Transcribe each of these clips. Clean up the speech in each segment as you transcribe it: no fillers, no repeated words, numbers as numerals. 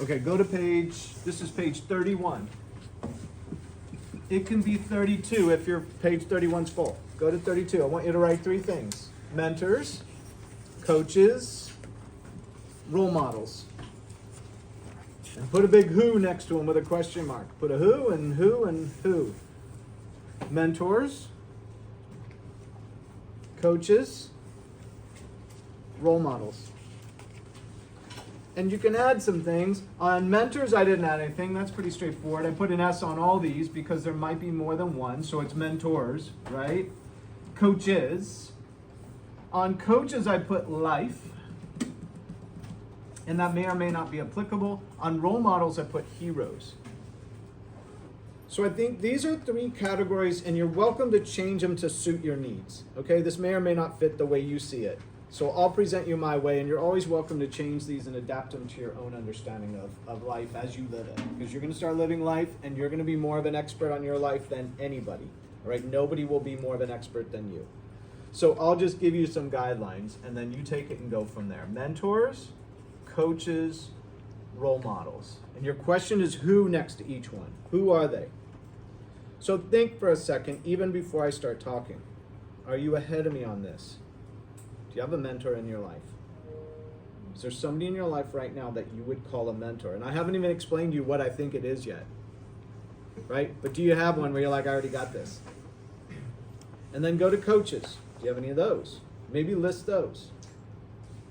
Okay, go to this is page 31. It can be 32 if your page 31's full. Go to 32. I want you to write 3 things. Mentors, coaches, role models. And put a big who next to them with a question mark. Put a who and who and who. Mentors, coaches, role models. And you can add some things. On mentors, I didn't add anything. That's pretty straightforward. I put an S on all these because there might be more than one. So it's mentors, right? Coaches. On coaches, I put life. And that may or may not be applicable. On role models, I put heroes. So I think these are 3 categories, and you're welcome to change them to suit your needs. Okay, this may or may not fit the way you see it. So I'll present you my way, and you're always welcome to change these and adapt them to your own understanding of life as you live it. Because you're going to start living life, and you're going to be more of an expert on your life than anybody. All right, nobody will be more of an expert than you. So I'll just give you some guidelines, and then you take it and go from there. Mentors, coaches, role models. And your question is who next to each one. Who are they? So think for a second, even before I start talking. Are you ahead of me on this? Do you have a mentor in your life? Is there somebody in your life right now that you would call a mentor? And I haven't even explained to you what I think it is yet. Right? But do you have one where you're like, I already got this? And then go to coaches. Do you have any of those? Maybe list those.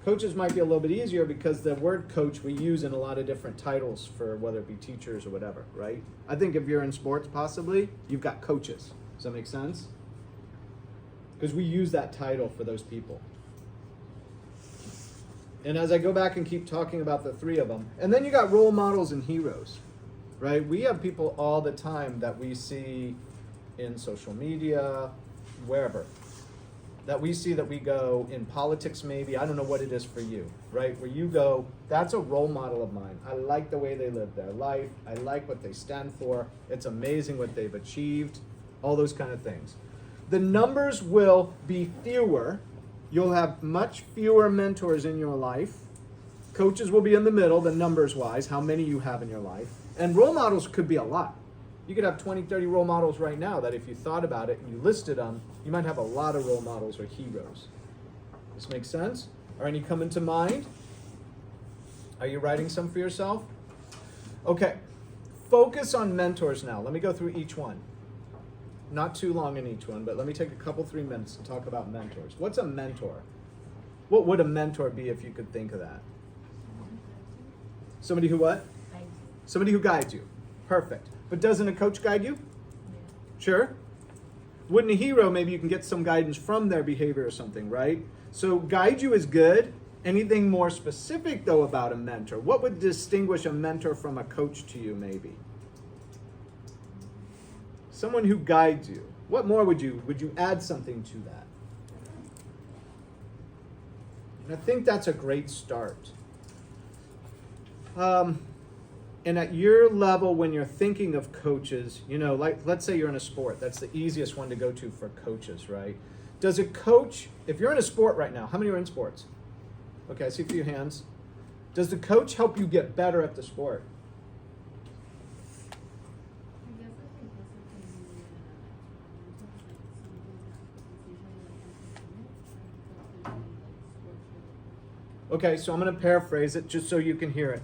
Coaches might be a little bit easier because the word coach we use in a lot of different titles for whether it be teachers or whatever, right? I think if you're in sports, possibly, you've got coaches. Does that make sense? Because we use that title for those people. And as I go back and keep talking about the 3 of them, and then you got role models and heroes, right? We have people all the time that we see in social media, wherever, that we see that we go in politics maybe. I don't know what it is for you, right? Where you go, that's a role model of mine. I like the way they live their life. I like what they stand for. It's amazing what they've achieved, all those kind of things. The numbers will be fewer. You'll have much fewer mentors in your life. Coaches will be in the middle, the numbers-wise, how many you have in your life. And role models could be a lot. You could have 20, 30 role models right now that if you thought about it and you listed them, you might have a lot of role models or heroes. This makes sense? Are any coming to mind? Are you writing some for yourself? Okay. Focus on mentors now. Let me go through each one. Not too long in each one, but let me take a couple, 3 minutes to talk about mentors. What's a mentor? What would a mentor be if you could think of that? Somebody who what? Somebody who guides you. Perfect. But doesn't a coach guide you? Sure. Wouldn't a hero, maybe you can get some guidance from their behavior or something, right? So guide you is good. Anything more specific, though, about a mentor? What would distinguish a mentor from a coach to you, maybe? Someone who guides you. What more would you add something to that? And I think that's a great start. And at your level, when you're thinking of coaches, like let's say you're in a sport, that's the easiest one to go to for coaches, right? Does a coach, if you're in a sport right now, how many are in sports? Okay, I see a few hands. Does the coach help you get better at the sport? Okay, so I'm going to paraphrase it just so you can hear it.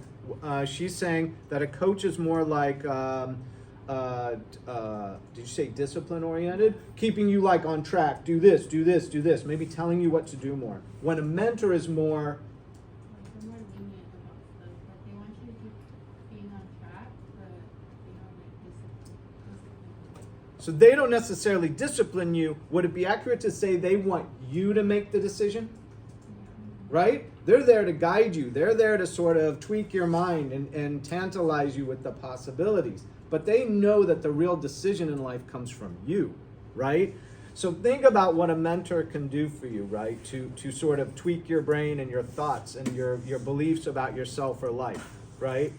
She's saying that a coach is more like, did you say discipline oriented? Keeping you like on track, do this, do this, do this, maybe telling you what to do more. When a mentor is more... So they don't necessarily discipline you. Would it be accurate to say they want you to make the decision? Right? They're there to guide you. They're there to sort of tweak your mind and tantalize you with the possibilities. But they know that the real decision in life comes from you, right? So think about what a mentor can do for you, right? To sort of tweak your brain and your thoughts and your beliefs about yourself or life, right?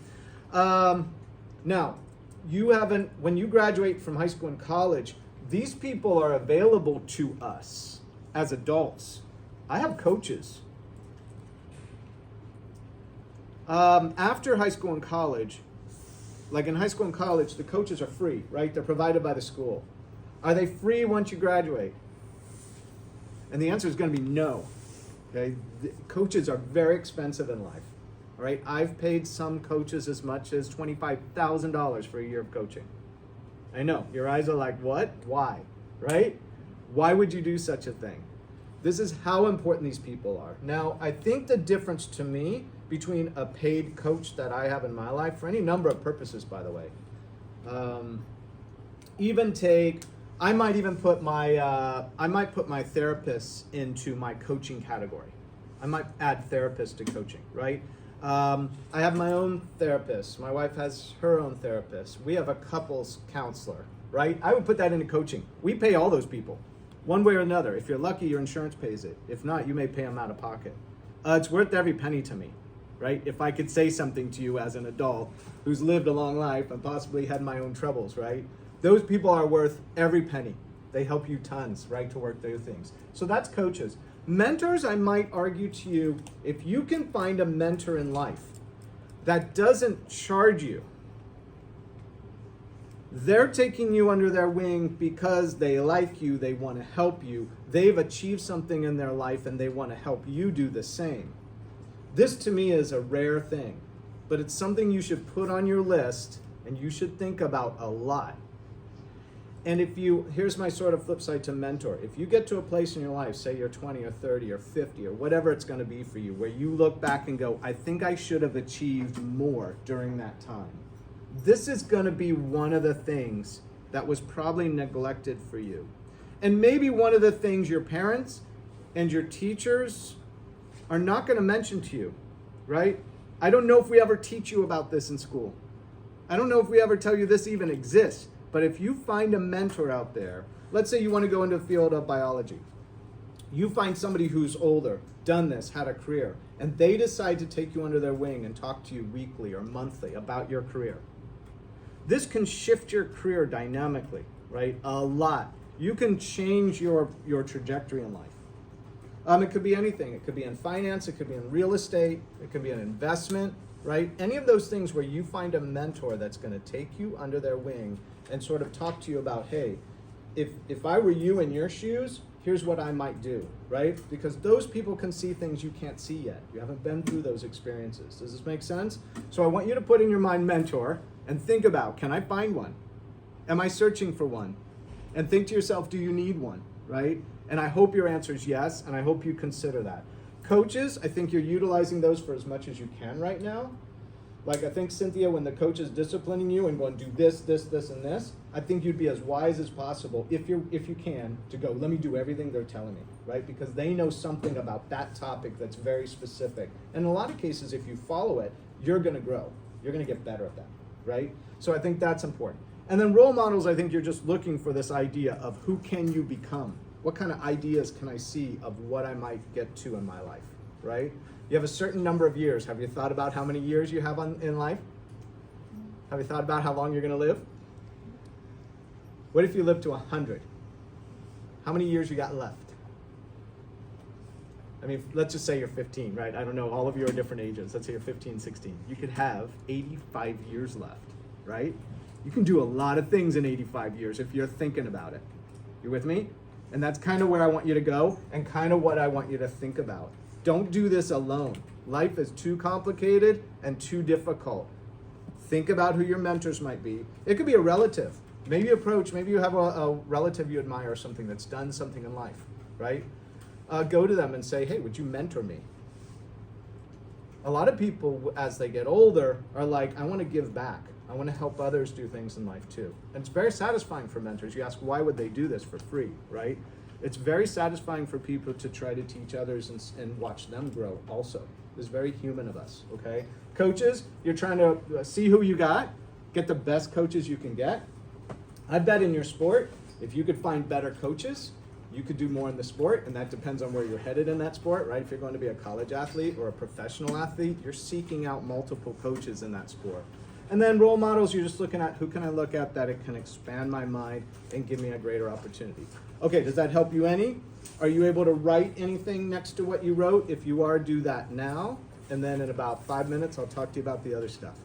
Now, when you graduate from high school and college, these people are available to us as adults. I have coaches. After high school and college, like in high school and college, the coaches are free, right? They're provided by the school. Are they free once you graduate? And the answer is going to be no. Okay, coaches are very expensive in life. All right, I've paid some coaches as much as $25,000 for a year of coaching. I know your eyes are like, what? Why? Right? Why would you do such a thing? This is how important these people are. Now, I think the difference to me between a paid coach that I have in my life, for any number of purposes, by the way, I might even put my therapists into my coaching category. I might add therapists to coaching, right? I have my own therapist. My wife has her own therapist. We have a couples counselor, right? I would put that into coaching. We pay all those people, one way or another. If you're lucky, your insurance pays it. If not, you may pay them out of pocket. It's worth every penny to me, right? If I could say something to you as an adult who's lived a long life and possibly had my own troubles, right? Those people are worth every penny. They help you tons, right, to work through things. So that's coaches. Mentors, I might argue to you, if you can find a mentor in life that doesn't charge you, they're taking you under their wing because they like you, they want to help you, they've achieved something in their life and they want to help you do the same. This to me is a rare thing, but it's something you should put on your list and you should think about a lot. And here's my sort of flip side to mentor. If you get to a place in your life, say you're 20 or 30 or 50 or whatever it's going to be for you, where you look back and go, I think I should have achieved more during that time. This is going to be one of the things that was probably neglected for you. And maybe one of the things your parents and your teachers are not going to mention to you, right? I don't know if we ever teach you about this in school. I don't know if we ever tell you this even exists. But if you find a mentor out there, let's say you want to go into the field of biology. You find somebody who's older, done this, had a career, and they decide to take you under their wing and talk to you weekly or monthly about your career. This can shift your career dynamically, right? A lot. You can change your trajectory in life. It could be anything. It could be in finance, it could be in real estate, it could be an investment, right? Any of those things where you find a mentor that's going to take you under their wing and sort of talk to you about, hey, if I were you in your shoes, here's what I might do, right? Because those people can see things you can't see yet. You haven't been through those experiences. Does this make sense? So I want you to put in your mind mentor and think about, can I find one? Am I searching for one? And think to yourself, do you need one, right? And I hope your answer is yes, and I hope you consider that. Coaches, I think you're utilizing those for as much as you can right now. Like I think, Cynthia, when the coach is disciplining you and going, do this, this, this, and this, I think you'd be as wise as possible, if you can, to go, let me do everything they're telling me, right? Because they know something about that topic that's very specific. And in a lot of cases, if you follow it, you're going to grow. You're going to get better at that, right? So I think that's important. And then role models, I think you're just looking for this idea of who can you become? What kind of ideas can I see of what I might get to in my life, right? You have a certain number of years. Have you thought about how many years you have in life? Have you thought about how long you're going to live? What if you live to 100? How many years you got left? I mean, let's just say you're 15, right? I don't know, all of you are different ages. Let's say you're 15, 16. You could have 85 years left, right? You can do a lot of things in 85 years if you're thinking about it. You with me? And that's kind of where I want you to go and kind of what I want you to think about. Don't do this alone. Life is too complicated and too difficult. Think about who your mentors might be. It could be a relative. Maybe you have a relative you admire or something that's done something in life, right? Go to them and say, hey, would you mentor me? A lot of people, as they get older, are like, I want to give back. I want to help others do things in life too. And it's very satisfying for mentors. You ask, why would they do this for free, right? It's very satisfying for people to try to teach others and watch them grow also. It's very human of us, okay? Coaches, you're trying to see who you got, get the best coaches you can get. I bet in your sport, if you could find better coaches, you could do more in the sport, and that depends on where you're headed in that sport, right? If you're going to be a college athlete or a professional athlete, you're seeking out multiple coaches in that sport. And then role models, you're just looking at who can I look at that it can expand my mind and give me a greater opportunity. Okay, does that help you any? Are you able to write anything next to what you wrote? If you are, do that now. and then in about 5 minutes, I'll talk to you about the other stuff.